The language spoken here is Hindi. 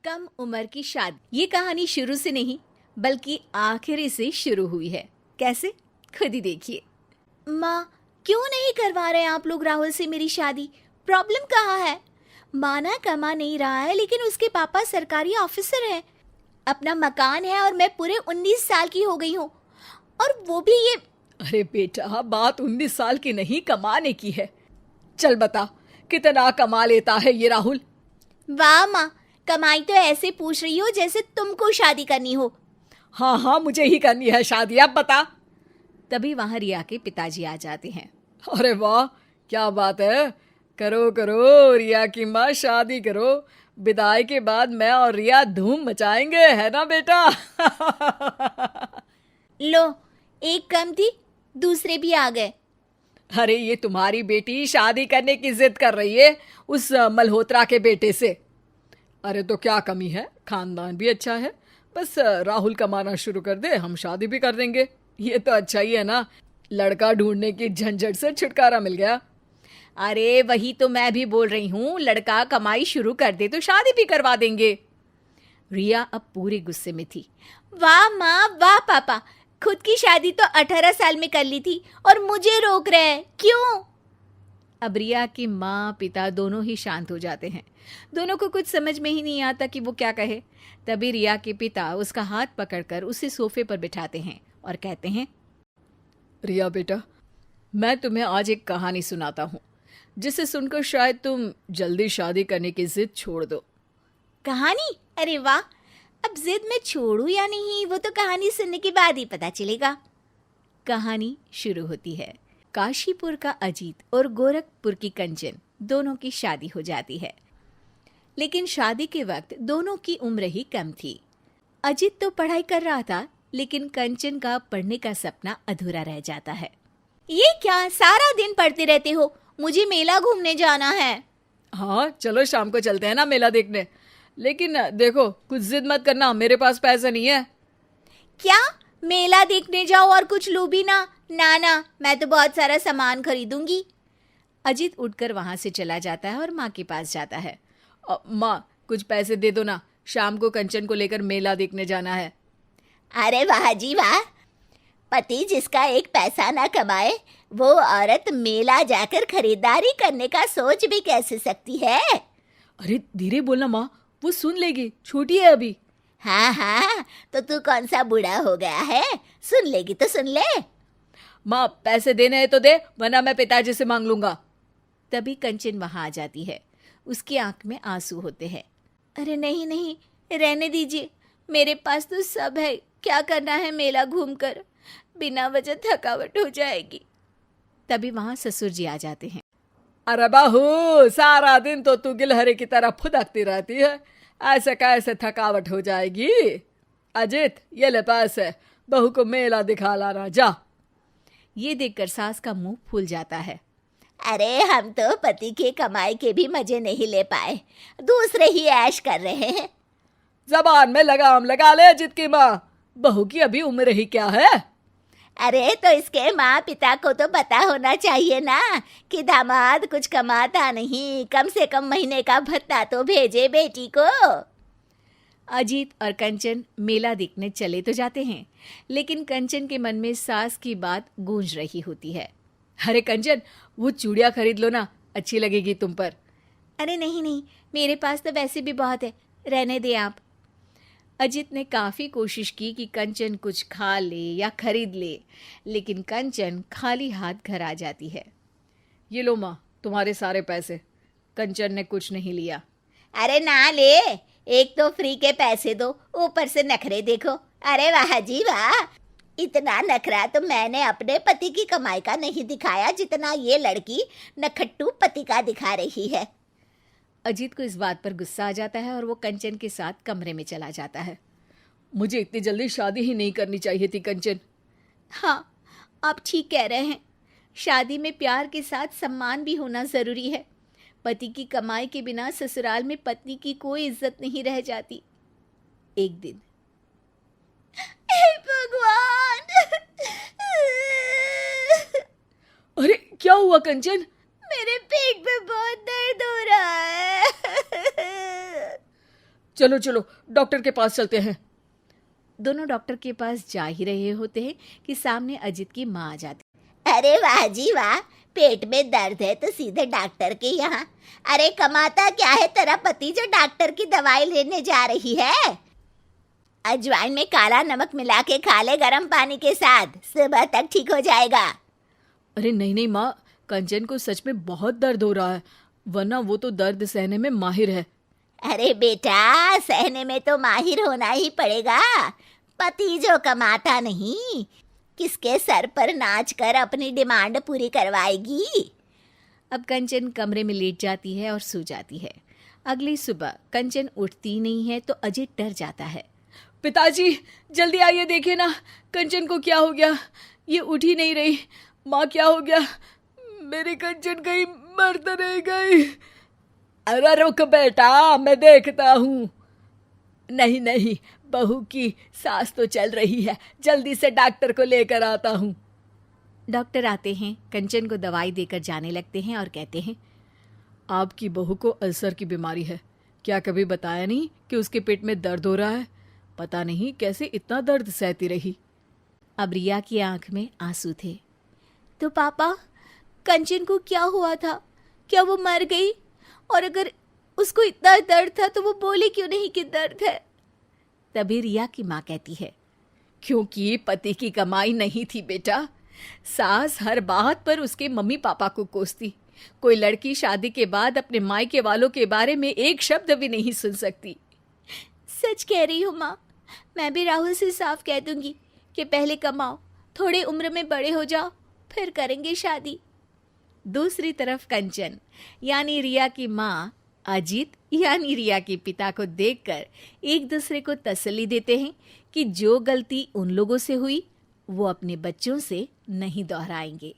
कम उम्र की शादी। ये कहानी शुरू से नहीं बल्कि आखिरी से शुरू हुई है। कैसे? खुद ही देखिए। माँ, क्यों नहीं करवा रहे आप लोग राहुल से मेरी शादी? प्रॉब्लम कहाँ है? माना कमा नहीं रहा है लेकिन उसके पापा सरकारी ऑफिसर हैं, अपना मकान है और मैं पूरे 19 साल की हो गई हूँ और वो भी ये। अरे बेटा, बात 19 साल की नहीं, कमाने की है। चल बता, कितना कमा लेता है ये राहुल? वाह माँ, कमाई तो ऐसे पूछ रही हो जैसे तुमको शादी करनी हो। हाँ हाँ, मुझे ही करनी है शादी, अब बता। तभी वहां रिया के पिताजी आ जाते हैं। अरे वाह, क्या बात है। करो करो रिया की माँ, शादी करो। विदाई के बाद मैं और रिया धूम मचाएंगे, है ना बेटा? लो, एक कम थी, दूसरे भी आ गए। अरे ये तुम्हारी बेटी शादी करने की जिद कर रही है उस मल्होत्रा के बेटे से। अरे तो क्या कमी है, खानदान भी अच्छा है। बस राहुल कमाना शुरू कर दे, हम शादी भी कर देंगे। ये तो अच्छा ही है ना, लड़का ढूंढने की झंझट से छुटकारा मिल गया। अरे वही तो मैं भी बोल रही हूँ, लड़का कमाई शुरू कर दे तो शादी भी करवा देंगे। रिया अब पूरे गुस्से में थी। वाह माँ, वाह पापा, खुद की शादी तो 18 साल में कर ली थी और मुझे रोक रहे हैं, क्यों? अब रिया की माँ पिता दोनों ही शांत हो जाते हैं। दोनों को कुछ समझ में ही नहीं आता कि वो क्या कहे। तभी रिया के पिता उसका हाथ पकड़कर उसे सोफे पर बिठाते हैं और कहते हैं, रिया बेटा, मैं तुम्हें आज एक कहानी सुनाता हूँ जिसे सुनकर शायद तुम जल्दी शादी करने की जिद छोड़ दो। कहानी? अरे वाह, अब जिद में छोड़ू या नहीं वो तो कहानी सुनने के बाद ही पता चलेगा। कहानी शुरू होती है। काशीपुर का अजीत और गोरखपुर की कंचन दोनों की शादी हो जाती है, लेकिन शादी के वक्त दोनों की उम्र ही कम थी। अजीत तो पढ़ाई कर रहा था लेकिन कंचन का पढ़ने का सपना अधूरा रह जाता है। ये क्या, सारा दिन पढ़ते रहते हो? मुझे मेला घूमने जाना है। हाँ चलो, शाम को चलते हैं ना मेला देखने। लेकिन देखो, कुछ जिद मत करना, मेरे पास पैसा नहीं है। क्या? मेला देखने जाओ और कुछ लो भी ना? ना, मैं तो बहुत सारा सामान खरीदूंगी। अजीत उठकर वहां से चला जाता है और माँ के पास जाता है। माँ, कुछ पैसे दे दो ना, शाम को कंचन को लेकर मेला देखने जाना है। अरे वाह जी वाह, पति जिसका एक पैसा ना कमाए वो औरत मेला जाकर खरीदारी करने का सोच भी कैसे सकती है? अरे धीरे बोलना माँ, वो सुन लेगी, छोटी है अभी। हाँ, तो तू कौन सा बूढ़ा हो गया है, सुन लेगी तो सुन ले। माँ, पैसे देने हैं तो दे, वरना मैं पिताजी से मांग लूंगा। तभी कंचन वहां आ जाती है। उसकी आंख में आंसू होते हैं। अरे नहीं, रहने दीजिए, मेरे पास तो सब है, क्या करना है मेला घूमकर, बिना वजह थकावट हो जाएगी। तभी वहां ससुर जी आ जाते हैं। अरे बहू, सारा दिन तो तू गिलहरी की तरह फुदकती रहती है, ऐसे कैसे थकावट हो जाएगी? अजित, ये ले पैसे, बहू को मेला दिखा लाना, जा। ये देखकर सास का मुंह फूल जाता है। अरे हम तो पति के कमाई के भी मजे नहीं ले पाए, दूसरे ही ऐश कर रहे हैं। जबान में लगाम लगा ले अजित की माँ, बहू की अभी उम्र ही क्या है? अरे तो इसके माँ पिता को तो पता होना चाहिए ना कि दामाद कुछ कमाता नहीं, कम से कम महीने का भत्ता तो भेजे बेटी को। अजीत और कंचन मेला देखने चले तो जाते हैं, लेकिन कंचन के मन में सास की बात गूंज रही होती है। अरे कंचन, वो चूड़ियाँ खरीद लो ना, अच्छी लगेगी तुम पर। अरे नहीं, मेरे पास तो वैसे भी बहुत है, रहने दे आप। अजित ने काफ़ी कोशिश की कि कंचन कुछ खा ले या खरीद ले, लेकिन कंचन खाली हाथ घर आ जाती है। ये लो माँ, तुम्हारे सारे पैसे। कंचन ने कुछ नहीं लिया। अरे ना ले, एक तो फ्री के पैसे दो, ऊपर से नखरे देखो। अरे वाह जी वाह, इतना नखरा तो मैंने अपने पति की कमाई का नहीं दिखाया जितना ये लड़की नखट्टू पति का दिखा रही है। अजीत को इस बात पर गुस्सा आ जाता है और वो कंचन के साथ कमरे में चला जाता है। मुझे इतनी जल्दी शादी ही नहीं करनी चाहिए थी कंचन। हाँ, आप ठीक कह रहे हैं, शादी में प्यार के साथ सम्मान भी होना ज़रूरी है। पति की कमाई के बिना ससुराल में पत्नी की कोई इज्जत नहीं रह जाती। एक दिन, हे भगवान! अरे क्या हुआ कंचन? मेरे पेट में बहुत दर्द हो रहा है। चलो चलो डॉक्टर के पास चलते हैं। दोनों डॉक्टर के पास जा ही रहे होते हैं कि सामने अजीत की माँ आ जाती। अरे वाह जी वाह, पेट में दर्द है तो सीधे डॉक्टर के यहाँ। अरे कमाता क्या है तेरा पति जो डॉक्टर की दवाई लेने जा रही है? अजवाइन में काला नमक मिला के खा ले गर्म पानी के साथ, सुबह तक ठीक हो जाएगा। अरे नहीं नहीं माँ, कंचन को सच में बहुत दर्द हो रहा है, वरना वो तो दर्द सहने में माहिर है। अरे बेटा, सहने में तो माहिर होना ही पड़ेगा। पति जो कमाता नहीं, किसके सर पर नाच कर अपनी डिमांड पूरी करवाएगी? अब कंचन कमरे में लेट जाती है और सो जाती है। अगली सुबह कंचन उठती नहीं है तो अजीत डर जाता है। पिताजी जल्दी आइए, देखिए ना कंचन को क्या हो गया, ये उठ ही नहीं रही। माँ क्या हो गया, मेरी कंचन कहीं मर तो नहीं गई? अरे रुक बेटा, मैं देखता हूँ। नहीं नहीं, बहू की सांस तो चल रही है, जल्दी से डॉक्टर को लेकर आता हूँ। डॉक्टर आते हैं, कंचन को दवाई देकर जाने लगते हैं और कहते हैं, आपकी बहू को अल्सर की बीमारी है। क्या कभी बताया नहीं कि उसके पेट में दर्द हो रहा है? पता नहीं कैसे इतना दर्द सहती रही। अब रिया की आंख में आंसू थे। तो पापा, कंचन को क्या हुआ था? क्या वो मर गई? और अगर उसको इतना दर्द था तो वो बोली क्यों नहीं कि दर्द है? तभी रिया की माँ कहती है, क्योंकि पति की कमाई नहीं थी बेटा। सास हर बात पर उसके मम्मी पापा को कोसती। कोई लड़की शादी के बाद अपने मायके वालों के बारे में एक शब्द भी नहीं सुन सकती। सच कह रही हूँ माँ, मैं भी राहुल से साफ कह दूंगी कि पहले कमाओ, थोड़ी उम्र में बड़े हो जाओ, फिर करेंगे शादी। दूसरी तरफ कंचन यानी रिया की माँ अजीत यानी रिया के पिता को देखकर एक दूसरे को तसल्ली देते हैं कि जो गलती उन लोगों से हुई वो अपने बच्चों से नहीं दोहराएंगे।